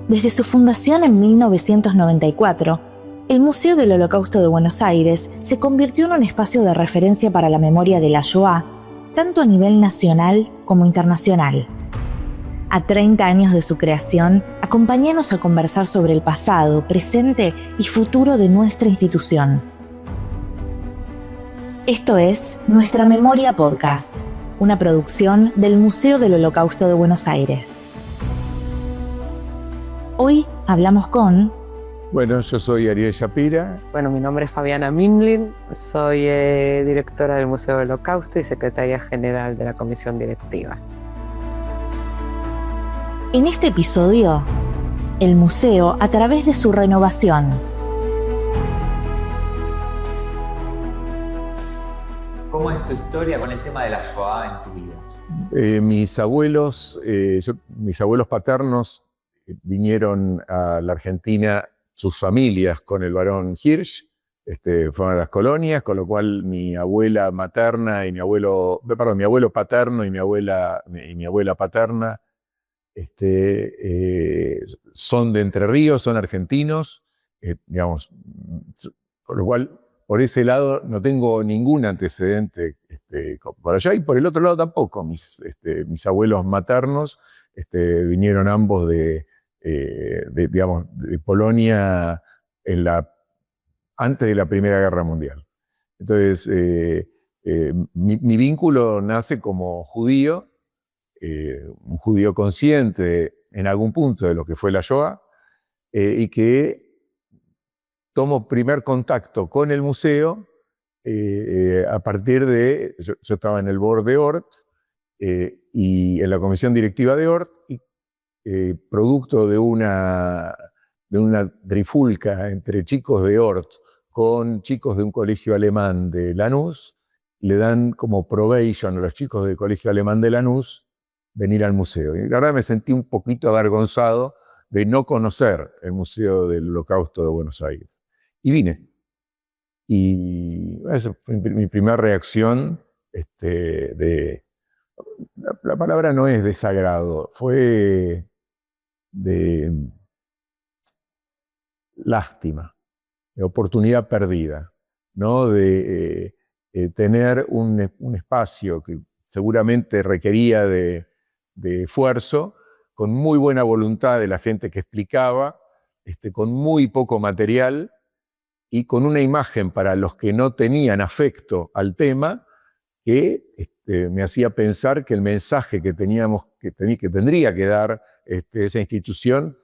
Desde su fundación en 1994, el Museo del Holocausto de Buenos Aires se convirtió en un espacio de referencia para la memoria de la Shoah, tanto a nivel nacional como internacional. A 30 años de su creación, acompáñanos a conversar sobre el pasado, presente y futuro de nuestra institución. Esto es Nuestra Memoria Podcast, una producción del Museo del Holocausto de Buenos Aires. Hoy hablamos con... Bueno, yo soy Ariel Shapira. Bueno, mi nombre es Fabiana Mindlin, soy directora del Museo del Holocausto y secretaria general de la comisión directiva. En este episodio, el museo a través de su renovación. ¿Cómo es tu historia con el tema de la Shoah en tu vida? Mis abuelos paternos vinieron a la Argentina, sus familias, con el barón Hirsch, fueron a las colonias, con lo cual mi abuela materna y mi abuelo paterno y mi abuela paterna son de Entre Ríos, son argentinos, digamos, con lo cual por ese lado no tengo ningún antecedente por allá, y por el otro lado tampoco. Mis abuelos maternos vinieron ambos de Polonia antes de la Primera Guerra Mundial. Entonces, mi vínculo nace como judío, un judío consciente en algún punto de lo que fue la Shoah, y que tomo primer contacto con el museo a partir de... Yo estaba en el board de ORT y en la comisión directiva de ORT, y producto de una trifulca entre chicos de ORT con chicos de un colegio alemán de Lanús, le dan como probation a los chicos del colegio alemán de Lanús venir al museo. Y la verdad me sentí un poquito avergonzado de no conocer el Museo del Holocausto de Buenos Aires. Y vine. Y esa fue mi primera reacción la palabra no es desagrado, fue de lástima, de oportunidad perdida, ¿no? De tener un espacio que seguramente requería de esfuerzo, con muy buena voluntad de la gente que explicaba, con muy poco material y con una imagen para los que no tenían afecto al tema que me hacía pensar que el mensaje que tendría que dar esa institución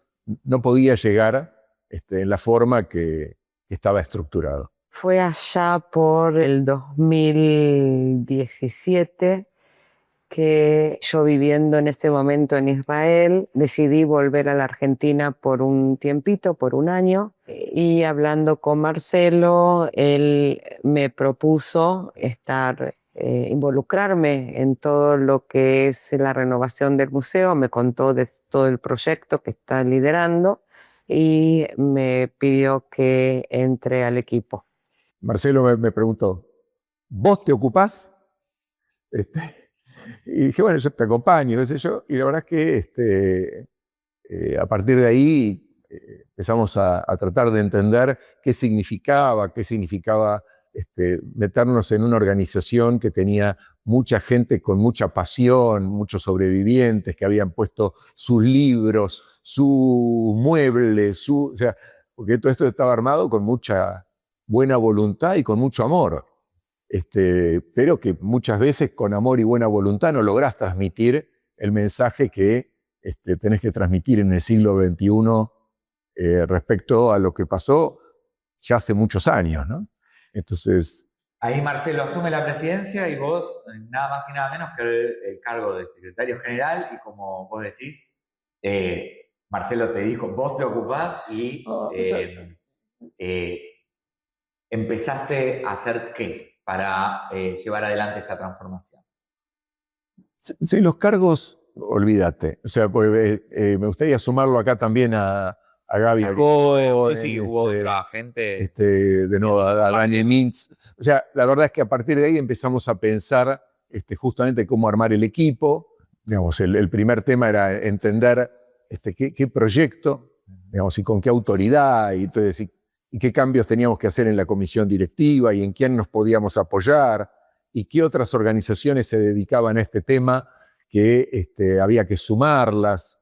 no podía llegar en la forma que estaba estructurado. Fue allá por el 2017 que yo, viviendo en este momento en Israel, decidí volver a la Argentina por un tiempito, por un año, y hablando con Marcelo, él me propuso involucrarme en todo lo que es la renovación del museo, me contó de todo el proyecto que está liderando y me pidió que entre al equipo. Marcelo me preguntó, ¿vos te ocupás? Y dije, bueno, yo te acompaño, no sé yo. Y la verdad es que a partir de ahí empezamos a tratar de entender qué significaba meternos en una organización que tenía mucha gente con mucha pasión, muchos sobrevivientes que habían puesto sus libros, sus muebles, o sea, porque todo esto estaba armado con mucha buena voluntad y con mucho amor. Pero que muchas veces con amor y buena voluntad no lográs transmitir el mensaje que tenés que transmitir en el siglo XXI respecto a lo que pasó ya hace muchos años, ¿no? Entonces... Ahí Marcelo asume la presidencia y vos nada más y nada menos que el cargo de secretario general, y como vos decís, Marcelo te dijo, vos te ocupás y empezaste a hacer ¿qué para llevar adelante esta transformación? Sí, los cargos, olvídate. O sea, me gustaría sumarlo acá también a Gaby Coe, Sí, hubo otra gente. De nuevo a Daniel Mintz. O sea, la verdad es que a partir de ahí empezamos a pensar justamente cómo armar el equipo. Digamos, el primer tema era entender qué proyecto digamos, y con qué autoridad, y, entonces, y qué cambios teníamos que hacer en la comisión directiva, y en quién nos podíamos apoyar, y qué otras organizaciones se dedicaban a este tema, que había que sumarlas.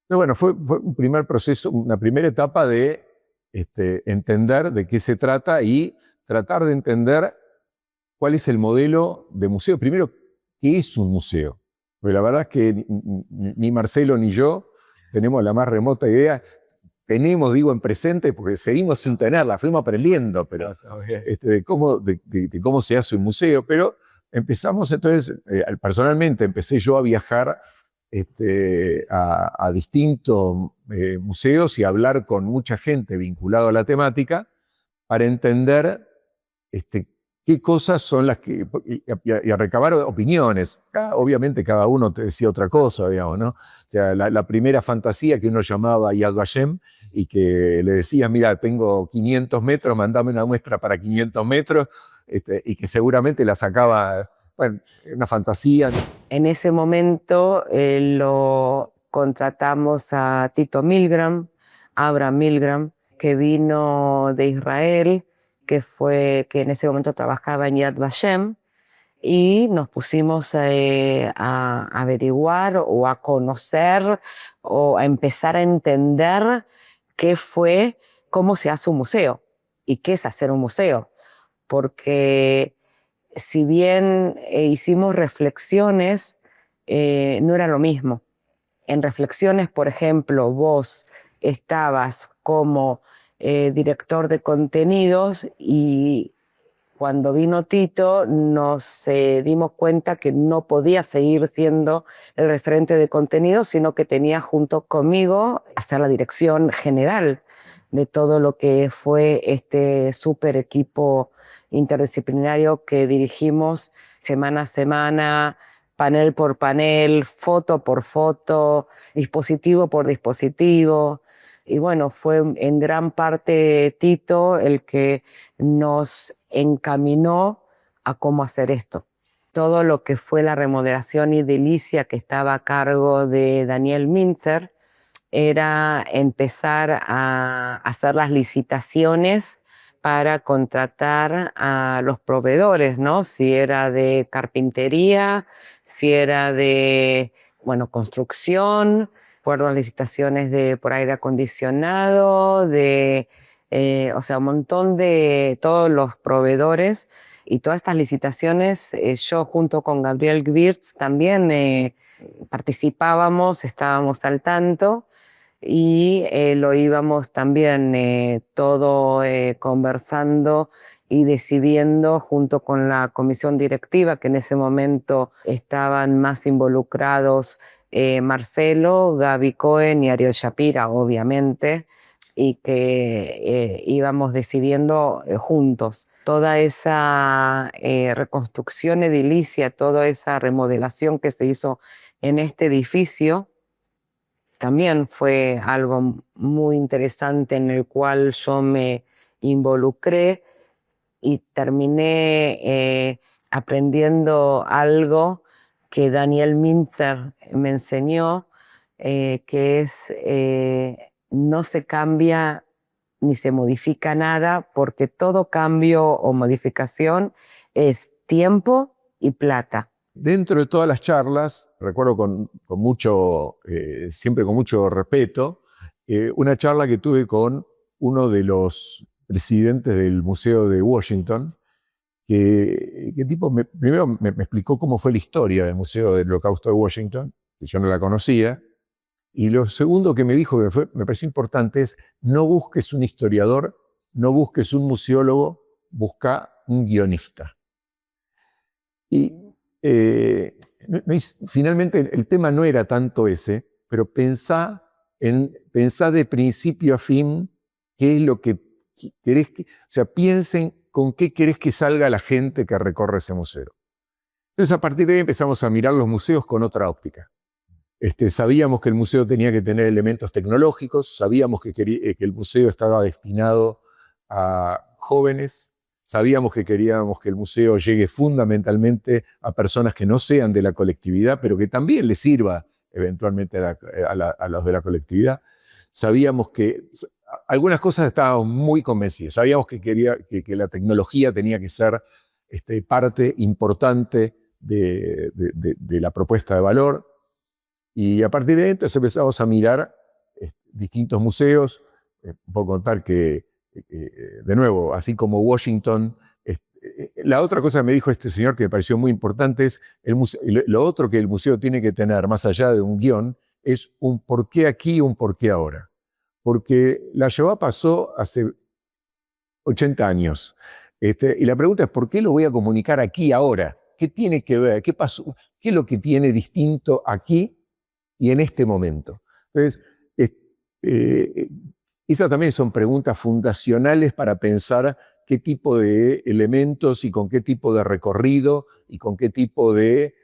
Pero bueno, fue un primer proceso, una primera etapa de entender de qué se trata y tratar de entender cuál es el modelo de museo. Primero, ¿qué es un museo? Porque la verdad es que ni Marcelo ni yo tenemos la más remota idea. Tenemos, digo, en presente, porque seguimos sin tenerla, fuimos aprendiendo, pero de cómo se hace un museo. Pero empezamos entonces, personalmente empecé yo a viajar a distintos museos y a hablar con mucha gente vinculada a la temática para entender qué cosas son las que... y a recabar opiniones. Obviamente cada uno te decía otra cosa, digamos, ¿no? O sea, la primera fantasía que uno llamaba Yad Vashem y que le decías, mira, tengo 500 metros, mandame una muestra para 500 metros, y que seguramente la sacaba, bueno, una fantasía. En ese momento lo contratamos a Tito Milgram, Abraham Milgram, que vino de Israel, que en ese momento trabajaba en Yad Vashem, y nos pusimos a averiguar o a conocer o a empezar a entender cómo se hace un museo y qué es hacer un museo. Porque si bien hicimos reflexiones, no era lo mismo. En reflexiones, por ejemplo, vos estabas como director de contenidos y cuando vino Tito nos dimos cuenta que no podía seguir siendo el referente de contenidos, sino que tenía junto conmigo hacer la dirección general de todo lo que fue este súper equipo interdisciplinario que dirigimos semana a semana, panel por panel, foto por foto, dispositivo por dispositivo. Y bueno, fue en gran parte Tito el que nos encaminó a cómo hacer esto. Todo lo que fue la remodelación edilicia que estaba a cargo de Daniel Minter era empezar a hacer las licitaciones para contratar a los proveedores, ¿no? Si era de carpintería, si era de, construcción, acuerdo licitaciones por aire acondicionado, un montón de todos los proveedores y todas estas licitaciones, yo junto con Gabriel Gwirtz también participábamos, estábamos al tanto y lo íbamos también todo conversando y decidiendo junto con la comisión directiva, que en ese momento estaban más involucrados Marcelo, Gaby Cohen y Ariel Shapira, obviamente, y que íbamos decidiendo juntos. Toda esa reconstrucción edilicia, toda esa remodelación que se hizo en este edificio, también fue algo muy interesante en el cual yo me involucré y terminé aprendiendo algo que Daniel Minter me enseñó, que es no se cambia ni se modifica nada, porque todo cambio o modificación es tiempo y plata. Dentro de todas las charlas, recuerdo siempre con mucho respeto, una charla que tuve con uno de los presidentes del Museo de Washington, que primero me explicó cómo fue la historia del Museo del Holocausto de Washington, que yo no la conocía, y lo segundo que me dijo, que me pareció importante, es no busques un historiador, no busques un museólogo, busca un guionista. Y finalmente el tema no era tanto ese, pero pensá de principio a fin qué es lo que querés piensen con qué querés que salga la gente que recorre ese museo. Entonces a partir de ahí empezamos a mirar los museos con otra óptica. Sabíamos que el museo tenía que tener elementos tecnológicos, sabíamos que el museo estaba destinado a jóvenes, sabíamos que queríamos que el museo llegue fundamentalmente a personas que no sean de la colectividad, pero que también les sirva eventualmente a los de la colectividad. sabíamos que algunas cosas estábamos muy convencidos. Sabíamos que la tecnología tenía que ser parte importante de la propuesta de valor. Y a partir de ahí entonces empezamos a mirar distintos museos. Puedo contar que, de nuevo, así como Washington, la otra cosa que me dijo este señor que me pareció muy importante es lo otro que el museo tiene que tener, más allá de un guión, es un por qué aquí y un por qué ahora. Porque la Shoah pasó hace 80 años. Y la pregunta es, ¿por qué lo voy a comunicar aquí ahora? ¿Qué tiene que ver? ¿Qué pasó? ¿Qué es lo que tiene distinto aquí y en este momento? Entonces, esas también son preguntas fundacionales para pensar qué tipo de elementos y con qué tipo de recorrido y con qué tipo de,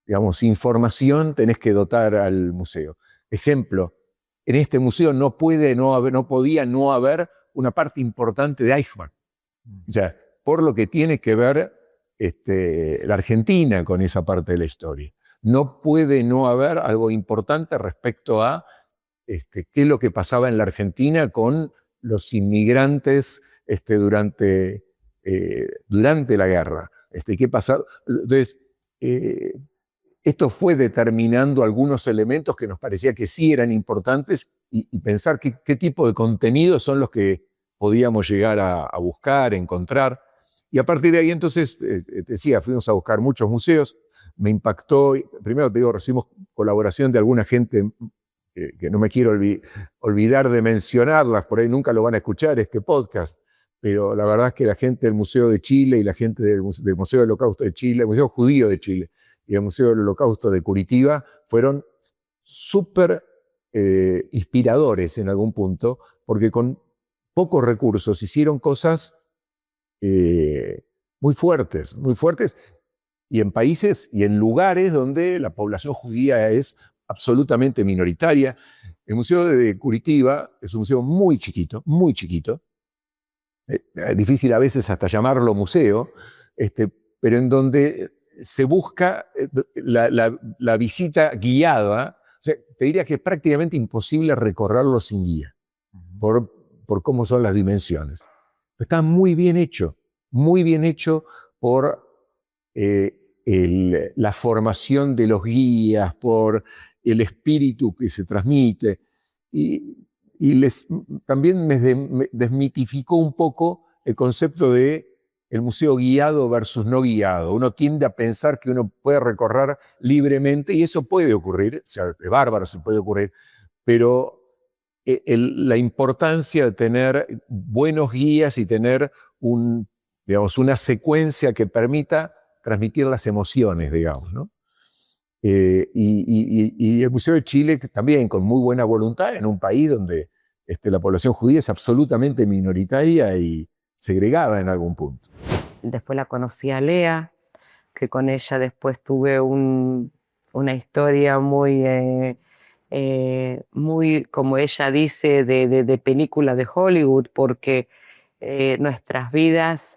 digamos, información tenés que dotar al museo. Ejemplo, en este museo no podía no haber una parte importante de Eichmann. O sea, por lo que tiene que ver la Argentina con esa parte de la historia. No puede no haber algo importante respecto a qué es lo que pasaba en la Argentina con los inmigrantes durante la guerra. ¿Qué pasaba? Entonces, esto fue determinando algunos elementos que nos parecía que sí eran importantes y pensar qué tipo de contenidos son los que podíamos llegar a buscar, encontrar. Y a partir de ahí, entonces, decía, fuimos a buscar muchos museos. Me impactó, primero te digo, recibimos colaboración de alguna gente que no me quiero olvidar de mencionarlas, por ahí nunca lo van a escuchar este podcast, pero la verdad es que la gente del Museo de Chile y la gente del Museo del Holocausto de Chile, el Museo Judío de Chile y el Museo del Holocausto de Curitiba fueron súper inspiradores en algún punto, porque con pocos recursos hicieron cosas muy fuertes, y en países y en lugares donde la población judía es absolutamente minoritaria. El Museo de Curitiba es un museo muy chiquito, difícil a veces hasta llamarlo museo, pero en donde se busca la visita guiada. O sea, te diría que es prácticamente imposible recorrerlo sin guía, por cómo son las dimensiones. Está muy bien hecho por la formación de los guías, por el espíritu que se transmite. Y también me desmitificó un poco el concepto de el museo guiado versus no guiado. Uno tiende a pensar que uno puede recorrer libremente, y eso puede ocurrir, o sea, de bárbaro se puede ocurrir, pero la importancia de tener buenos guías y tener una secuencia que permita transmitir las emociones, digamos, ¿no? Y el Museo de Chile también, con muy buena voluntad, en un país donde la población judía es absolutamente minoritaria y segregada en algún punto. Después la conocí a Lea, que con ella después tuve una historia muy, como ella dice, de película de Hollywood, porque nuestras vidas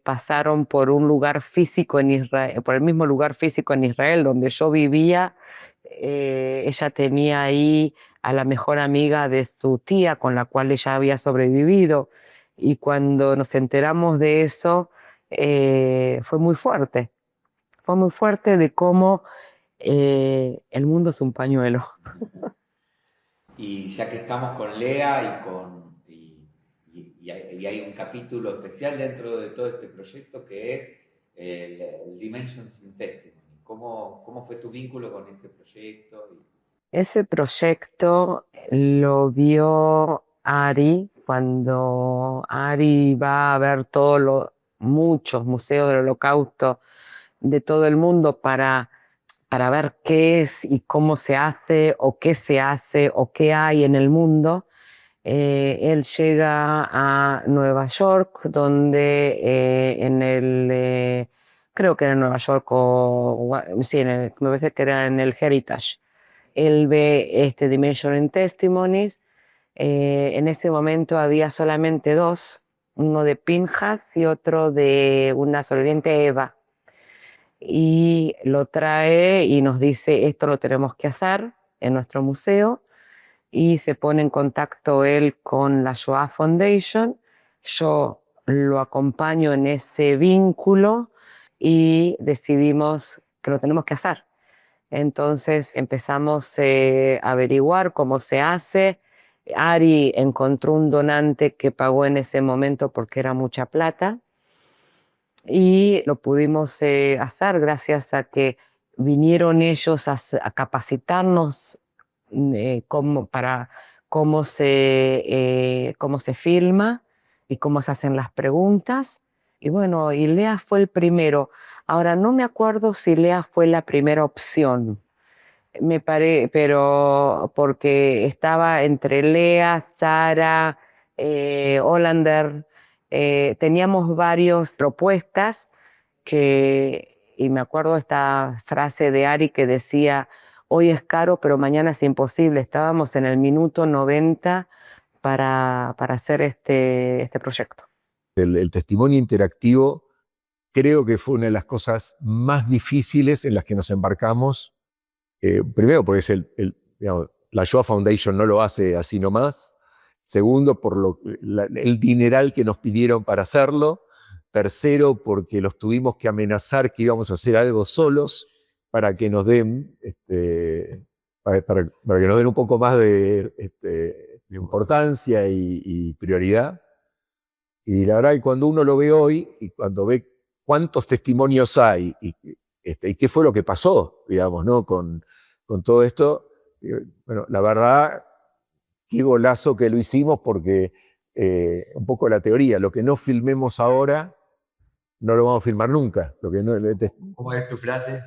pasaron por un lugar físico en Israel, por el mismo lugar físico en Israel donde yo vivía. Ella tenía ahí a la mejor amiga de su tía con la cual ella había sobrevivido, y cuando nos enteramos de eso fue muy fuerte de cómo el mundo es un pañuelo. Y ya que estamos con Lea y hay un capítulo especial dentro de todo este proyecto que es el Dimensions in Testimony. ¿Cómo fue tu vínculo con ese proyecto? Ese proyecto lo vio Ari cuando Ari va a ver muchos museos del Holocausto de todo el mundo para ver qué es y cómo se hace o qué hay en el mundo. Él llega a Nueva York, donde creo que era en Nueva York sí, me parece que era en el Heritage. Él ve este Dimension in Testimonies. En ese momento había solamente dos, uno de Pinhas y otro de una sobreviviente Eva. Y lo trae y nos dice, esto lo tenemos que hacer. en nuestro museo y se pone en contacto él con la Shoah Foundation. Yo lo acompaño en ese vínculo y decidimos que lo tenemos que hacer. Entonces empezamos a averiguar cómo se hace. Ari encontró un donante que pagó en ese momento porque era mucha plata y lo pudimos hacer gracias a que vinieron ellos a capacitarnos para cómo se filma y cómo se hacen las preguntas. Y bueno, y Lea fue el primero. Ahora, no me acuerdo si Lea fue la primera opción, pero porque estaba entre Lea, Sara, Hollander, teníamos varias propuestas y me acuerdo esta frase de Ari que decía, hoy es caro, pero mañana es imposible. Estábamos en el minuto 90 para hacer este proyecto. El testimonio interactivo creo que fue una de las cosas más difíciles en las que nos embarcamos. Primero, porque es digamos, la Shoah Foundation no lo hace así nomás. Segundo, por el dineral que nos pidieron para hacerlo. Tercero, porque los tuvimos que amenazar que íbamos a hacer algo solos para que nos den, para que nos den un poco más de importancia y prioridad. Y la verdad que cuando uno lo ve hoy y cuando ve cuántos testimonios hay y qué fue lo que pasó, digamos, ¿no? Con todo esto, bueno, la verdad, qué golazo que lo hicimos porque un poco la teoría, lo que no filmemos ahora, no lo vamos a filmar nunca. ¿Cómo es tu frase?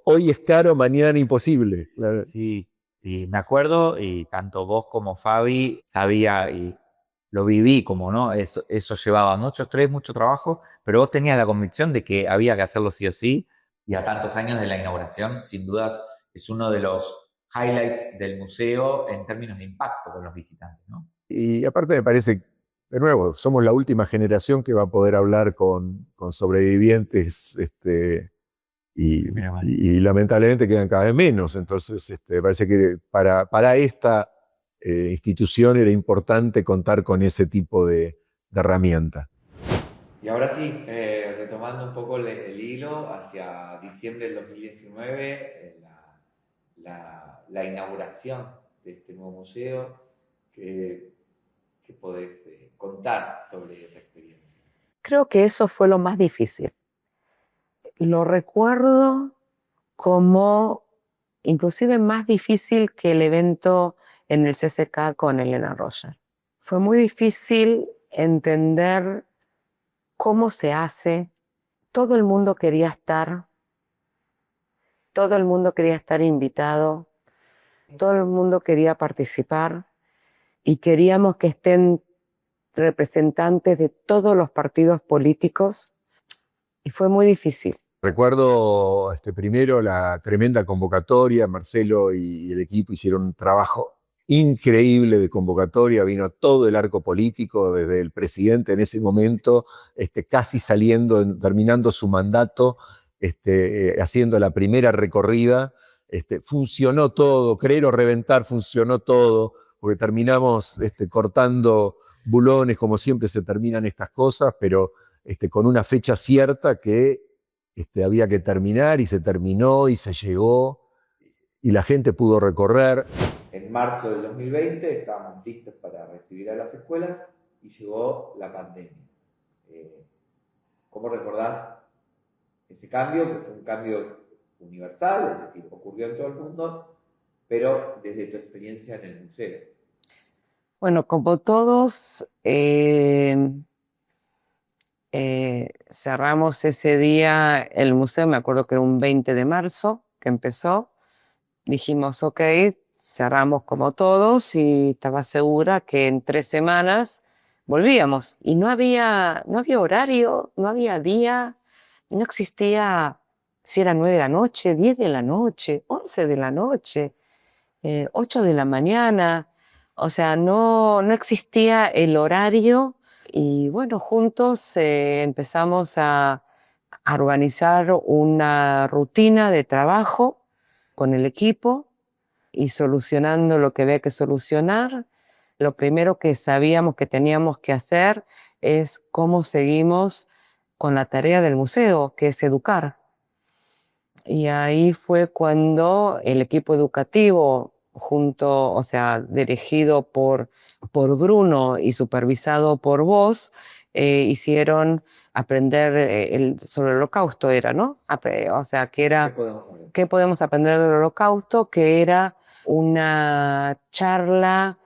Hoy es caro, mañana imposible. Claro. Sí, y me acuerdo, y tanto vos como Fabi sabía y lo viví como, ¿no? Eso llevaba mucho estrés, mucho trabajo, pero vos tenías la convicción de que había que hacerlo sí o sí. Y a tantos años de la inauguración, sin dudas, es uno de los highlights del museo en términos de impacto con los visitantes, ¿no? Y aparte me parece, de nuevo, somos la última generación que va a poder hablar con sobrevivientes y lamentablemente quedan cada vez menos. Entonces, parece que para esta institución era importante contar con ese tipo de herramienta. Y ahora sí, retomando un poco el hilo hacia diciembre del 2019, la inauguración de este nuevo museo, ¿qué podés contar sobre esa experiencia? Creo que eso fue lo más difícil. Lo recuerdo como inclusive más difícil que el evento en el CCK con Elena Roger. Fue muy difícil entender cómo se hace. Todo el mundo quería estar invitado, todo el mundo quería participar y queríamos que estén representantes de todos los partidos políticos y fue muy difícil. Recuerdo primero la tremenda convocatoria. Marcelo y el equipo hicieron un trabajo increíble de convocatoria. Vino todo el arco político, desde el presidente en ese momento, casi terminando su mandato, haciendo la primera recorrida. Funcionó todo, creer o reventar, funcionó todo, porque terminamos cortando bulones, como siempre se terminan estas cosas, pero con una fecha cierta que había que terminar, y se terminó y se llegó y la gente pudo recorrer. En marzo del 2020 estábamos listos para recibir a las escuelas y llegó la pandemia. ¿Cómo recordás ese cambio? Que fue un cambio universal, es decir, ocurrió en todo el mundo, pero desde tu experiencia en el museo. Bueno, como todos, cerramos ese día el museo. Me acuerdo que era un 20 de marzo que empezó. Dijimos, ok, cerramos como todos y estaba segura que en 3 semanas volvíamos. Y no había horario, no había día, no existía si era 9 de la noche, 10 de la noche, 11 de la noche, 8 de la mañana. O sea, no existía el horario. Y bueno, juntos empezamos a organizar una rutina de trabajo con el equipo y solucionando lo que había que solucionar. Lo primero que sabíamos que teníamos que hacer es cómo seguimos con la tarea del museo, que es educar. Y ahí fue cuando el equipo educativo, o sea, dirigido por Bruno y supervisado por vos, hicieron aprender sobre el holocausto, era, ¿no? O sea, que era, ¿qué podemos aprender del holocausto? Que era una charla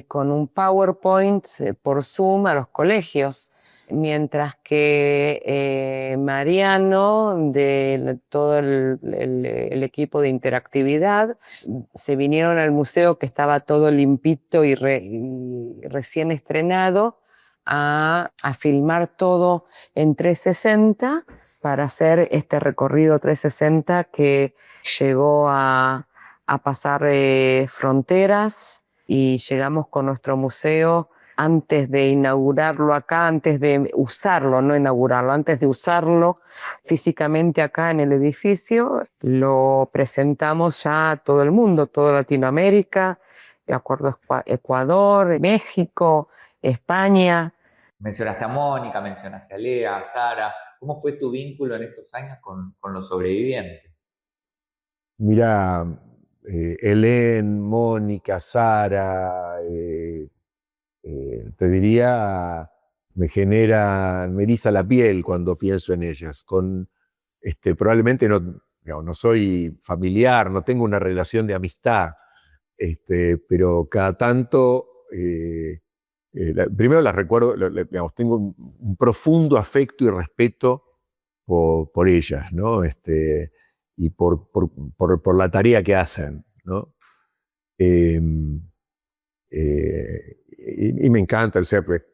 con un PowerPoint por Zoom a los colegios. Mientras que Mariano, de todo el equipo de interactividad, se vinieron al museo que estaba todo limpito y recién estrenado a filmar todo en 360 para hacer este recorrido 360 que llegó a pasar fronteras y llegamos con nuestro museo antes de inaugurarlo acá, antes de usarlo, no inaugurarlo, antes de usarlo físicamente acá en el edificio, lo presentamos ya a todo el mundo, toda Latinoamérica, de acuerdo a Ecuador, México, España. Mencionaste a Mónica, mencionaste a Lea, a Sara. ¿Cómo fue tu vínculo en estos años con los sobrevivientes? Mira, Helen, Mónica, Sara, te diría, me eriza la piel cuando pienso en ellas. Probablemente no, digamos, no soy familiar, no tengo una relación de amistad, pero cada tanto, primero las recuerdo, digamos, tengo un profundo afecto y respeto por ellas, ¿no? Y por la tarea que hacen, ¿no? Y me encanta, o sea, pues,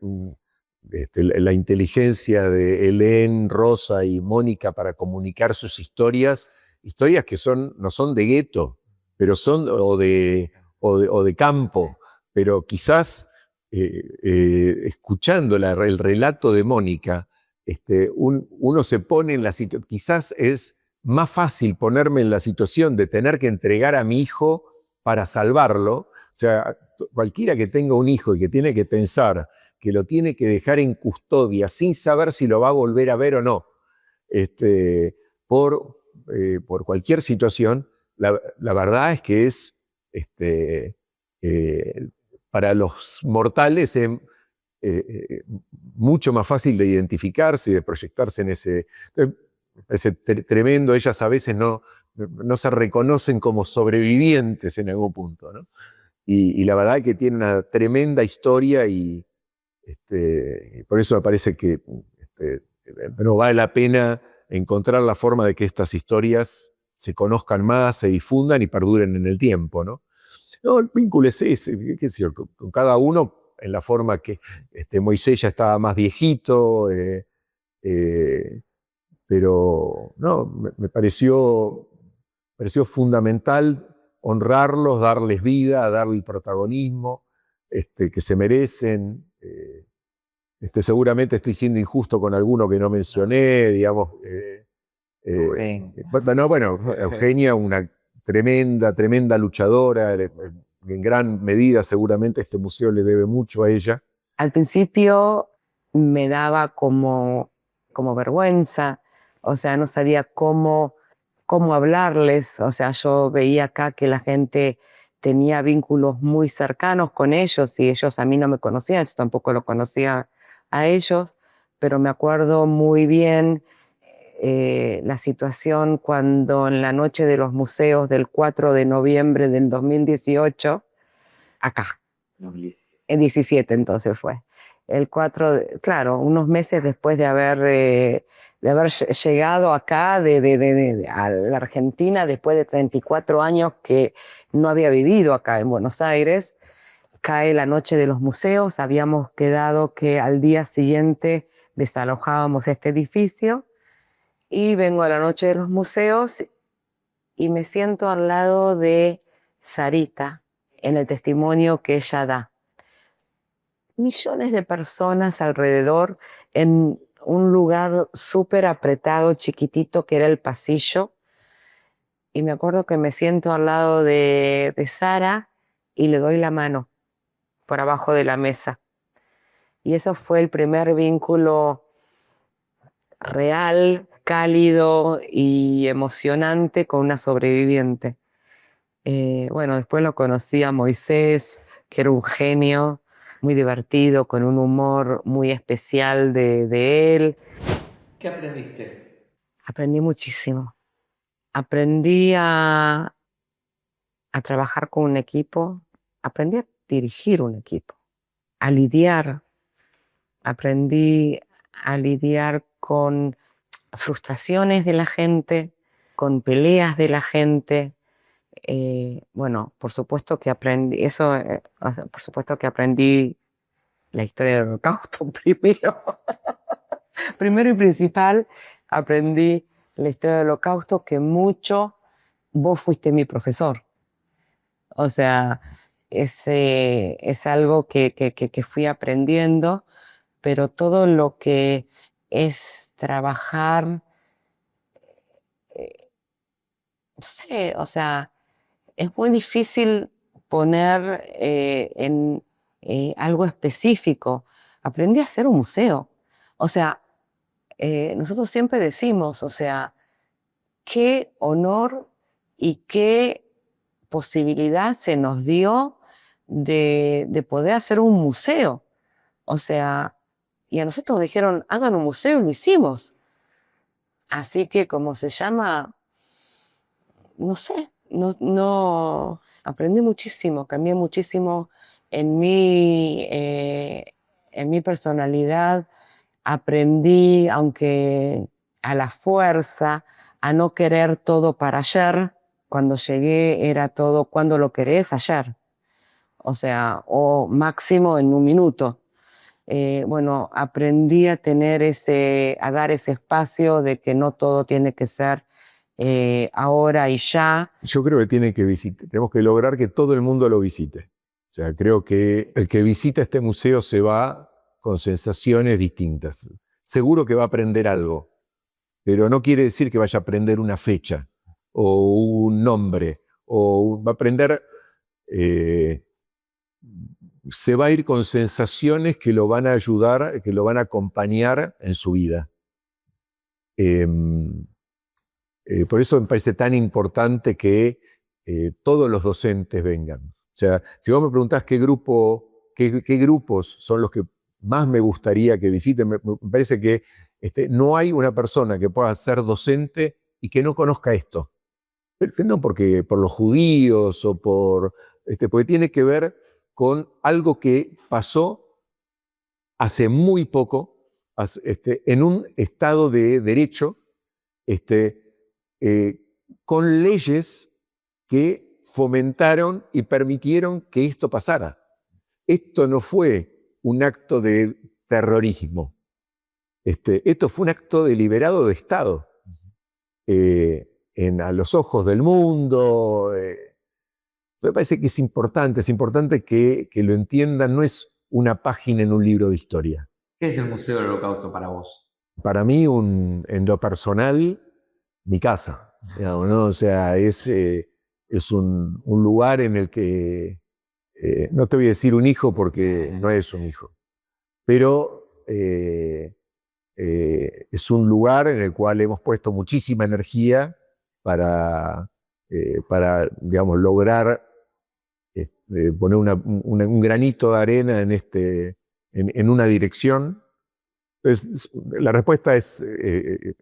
la inteligencia de Helen, Rosa y Mónica para comunicar sus historias que no son de gueto, pero son o de campo, pero quizás escuchando el relato de Mónica, uno se pone en la situación, quizás es más fácil ponerme en la situación de tener que entregar a mi hijo para salvarlo. O sea, cualquiera que tenga un hijo y que tiene que pensar que lo tiene que dejar en custodia sin saber si lo va a volver a ver o no, por cualquier situación, la verdad es que es, para los mortales, mucho más fácil de identificarse y de proyectarse en ese tremendo. Ellas a veces no se reconocen como sobrevivientes en algún punto, ¿no? Y la verdad es que tiene una tremenda historia y por eso me parece que no vale la pena encontrar la forma de que estas historias se conozcan más, se difundan y perduren en el tiempo, ¿no? No, el vínculo es ese, qué sé yo, con cada uno en la forma que Moisés ya estaba más viejito, pero no, me pareció fundamental honrarlos, darles vida, darle el protagonismo que se merecen. Seguramente estoy siendo injusto con alguno que no mencioné, digamos. Bueno, Eugenia, una tremenda luchadora, en gran medida seguramente este museo le debe mucho a ella. Al principio me daba como vergüenza, o sea, no sabía cómo hablarles, o sea, yo veía acá que la gente tenía vínculos muy cercanos con ellos y ellos a mí no me conocían, yo tampoco lo conocía a ellos, pero me acuerdo muy bien la situación cuando en la noche de los museos del 4 de noviembre del 2018, acá, en 17 entonces fue, el 4, claro, unos meses después de haber llegado acá a la Argentina, después de 34 años que no había vivido acá en Buenos Aires, cae la noche de los museos, habíamos quedado que al día siguiente desalojábamos este edificio y vengo a la noche de los museos y me siento al lado de Sarita en el testimonio que ella da. Millones de personas alrededor en un lugar súper apretado, chiquitito, que era el pasillo. y me acuerdo que me siento al lado de Sara y le doy la mano por abajo de la mesa. Y eso fue el primer vínculo real, cálido y emocionante con una sobreviviente. Bueno, después lo conocí a Moisés, que era un genio, muy divertido, con un humor muy especial de él. ¿Qué aprendiste? Aprendí muchísimo. Aprendí a trabajar con un equipo, aprendí a dirigir un equipo, a lidiar, aprendí a lidiar con frustraciones de la gente, con peleas de la gente. Bueno, por supuesto que aprendí eso, o sea, por supuesto que aprendí la historia del Holocausto primero. Primero y principal, aprendí la historia del Holocausto, que mucho vos fuiste mi profesor. O sea, es algo que fui aprendiendo, pero todo lo que es trabajar, no sé, o sea, es muy difícil poner en algo específico. Aprendí a hacer un museo. O sea, nosotros siempre decimos, o sea, qué honor y qué posibilidad se nos dio de poder hacer un museo. O sea, y a nosotros nos dijeron, hagan un museo y lo hicimos. Así que, como se llama, no sé, no, aprendí muchísimo, cambié muchísimo en mi personalidad. Aprendí, aunque a la fuerza, a no querer todo para ayer. Cuando llegué era todo, cuando lo querés, ayer. O sea, o máximo en un minuto. Bueno, aprendí a a dar ese espacio de que no todo tiene que ser ahora y ya. Yo creo que tenemos que lograr que todo el mundo lo visite. O sea, creo que el que visita este museo se va con sensaciones distintas. Seguro que va a aprender algo, pero no quiere decir que vaya a aprender una fecha o un nombre, va a aprender, se va a ir con sensaciones que lo van a ayudar, que lo van a acompañar en su vida. Por eso me parece tan importante que todos los docentes vengan. O sea, si vos me preguntás qué grupos son los que más me gustaría que visiten, me parece que no hay una persona que pueda ser docente y que no conozca esto. No porque por los judíos o porque tiene que ver con algo que pasó hace muy poco en un Estado de derecho, con leyes que fomentaron y permitieron que esto pasara. Esto no fue un acto de terrorismo. Esto fue un acto deliberado de Estado. A los ojos del mundo. Me parece que es importante que lo entiendan. No es una página en un libro de historia. ¿Qué es el Museo del Holocausto para vos? Para mí, en lo personal, mi casa, digamos, ¿no? O sea, es un lugar en el que, no te voy a decir un hijo porque no es un hijo, pero es un lugar en el cual hemos puesto muchísima energía para digamos, lograr poner un granito de arena en una dirección. Entonces, la respuesta es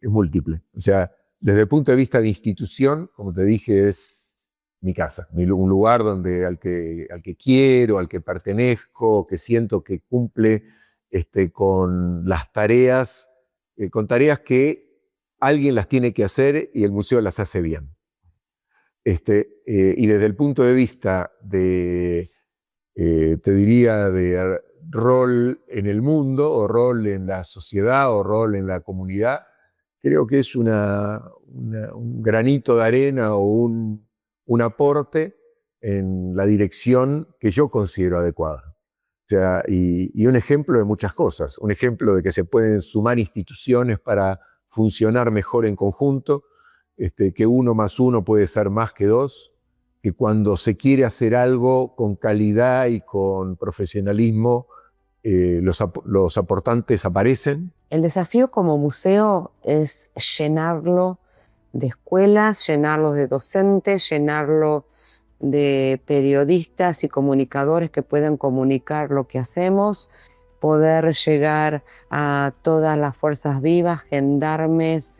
múltiple. O sea, desde el punto de vista de institución, como te dije, es mi casa, un lugar al que quiero, al que pertenezco, que siento que cumple con las tareas, con tareas que alguien las tiene que hacer y el museo las hace bien. Y desde el punto de vista te diría, de rol en el mundo, o rol en la sociedad, o rol en la comunidad, creo que es un granito de arena o un aporte en la dirección que yo considero adecuada. O sea, y un ejemplo de muchas cosas. Un ejemplo de que se pueden sumar instituciones para funcionar mejor en conjunto. que 1 más 1 puede ser más que 2, que cuando se quiere hacer algo con calidad y con profesionalismo, los aportantes aparecen. El desafío como museo es llenarlo de escuelas, llenarlo de docentes, llenarlo de periodistas y comunicadores que puedan comunicar lo que hacemos, poder llegar a todas las fuerzas vivas, gendarmes,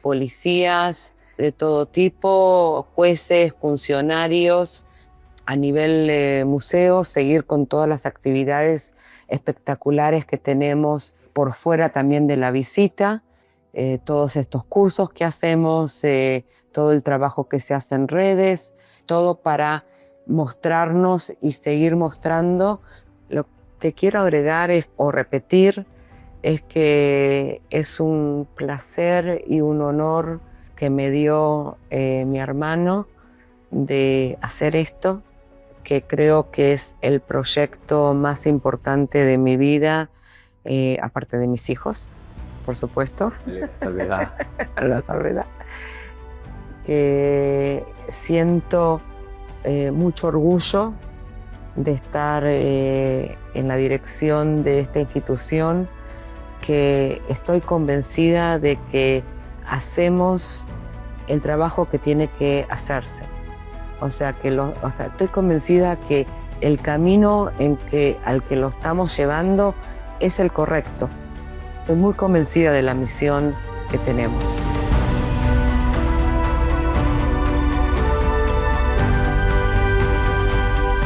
policías de todo tipo, jueces, funcionarios, a nivel museo, seguir con todas las actividades espectaculares que tenemos por fuera también de la visita, todos estos cursos que hacemos, todo el trabajo que se hace en redes, todo para mostrarnos y seguir mostrando. Lo que quiero agregar o repetir es que es un placer y un honor que me dio mi hermano de hacer esto, que creo que es el proyecto más importante de mi vida, aparte de mis hijos, por supuesto. La salvedad. La salvedad. Que siento mucho orgullo de estar en la dirección de esta institución, que estoy convencida de que hacemos el trabajo que tiene que hacerse. O sea, estoy convencida que el camino al que lo estamos llevando es el correcto. Estoy muy convencida de la misión que tenemos.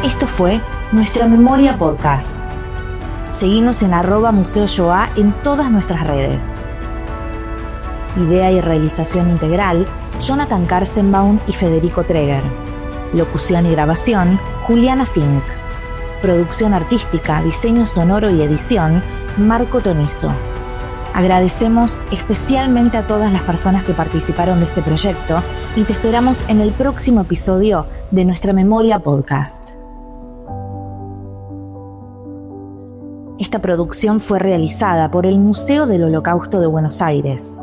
Esto fue Nuestra Memoria Podcast. Seguinos en @Museo Shoah en todas nuestras redes. Idea y realización integral, Jonathan Karzenbaum y Federico Treger. Locución y grabación, Juliana Fink. Producción artística, diseño sonoro y edición, Marco Tonizo. Agradecemos especialmente a todas las personas que participaron de este proyecto y te esperamos en el próximo episodio de Nuestra Memoria Podcast. Esta producción fue realizada por el Museo del Holocausto de Buenos Aires.